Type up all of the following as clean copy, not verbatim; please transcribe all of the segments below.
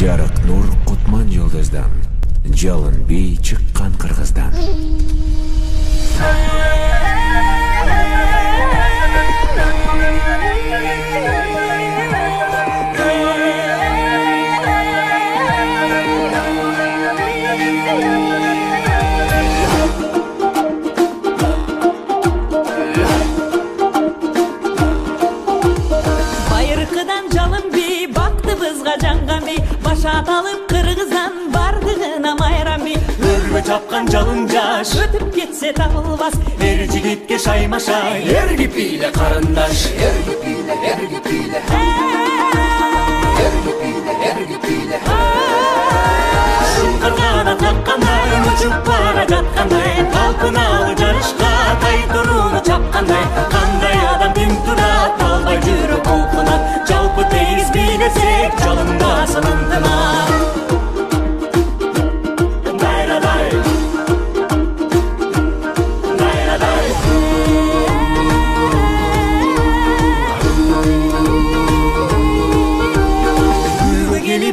Жарык нур Кутман Жылдыздан, жалын бий чыккан Кыргыздан. Байыркыдан жалын бий, бактыбызга жанган бий, баш аталып Кыргыздан бардыгына майрам бий. Өргө чапкан жалын жаш, Өтүп кетсе табылбас, эр жигитке шаймашай, эрги пиле карындаш, эрги пиле, эрги пиле, эрги пиле, эрги пиле. Шуңкаргана таккандай, учуп бара жаткандай, талпыналы жарышка тайтурууну чапкандай, кандай адам тим турат, албай жүрөк кулкунат, жалпы тегиз бийлесек, жалындасын ынтымак.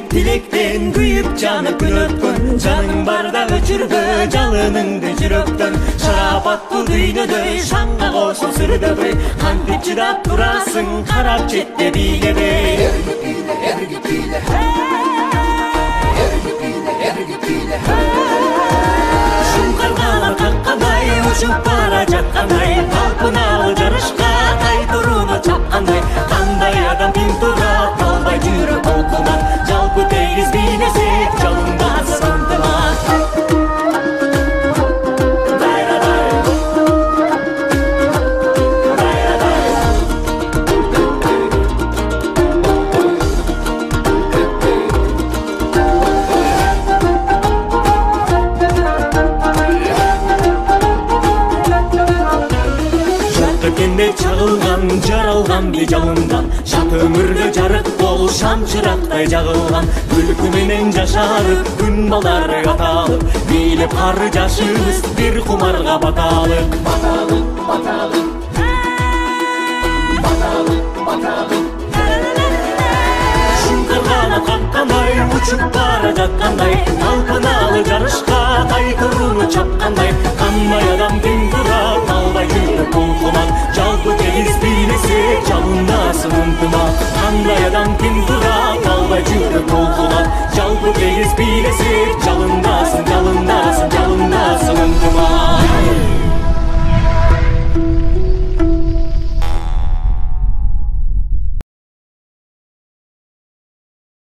Tilekten kuyup canıp gün ötkün, canın barda öçürgü жалыныңды жүрөктөн. Шарапат бул дүйнөдө шаңга кошул сүрдөбөй, кантип чыдап турасың карап четте бийлебей. Эрги пиле, эрги пиле, эрги пиле, эрги пиле. Шуңкаргана каккандай, учуп бара жаткандай, талпыналы жарышка тайтурууну чапкандай, кандай адам тим турат, албай жүрөк кулкунат, жалпы тегиз бийлесек, жалындасын ынтымак. Чагылган, жаралган би жалындан, жат өмүргө жарык бол, шам чырактай жагылган, күлкү менен жашарып, күн балдары аталып, бийлеп ар жашыбыз бир кумарга баталып. Баталып, баталып, баталып, баталып. Шуңкаргана каккандай, учуп бара жаткандай, талпыналы жарышка тайтурууну чапкандай, кандай адам тим турат, албай жүрөк кулкунат, жалпы тегиз бийлесек, жалындасын ынтымак. Кандай адам тим турат, албай жүрөк кулкунат, жалпы тегиз бийлесек, жалындасын, жалындасын, жалындасын ынтымак.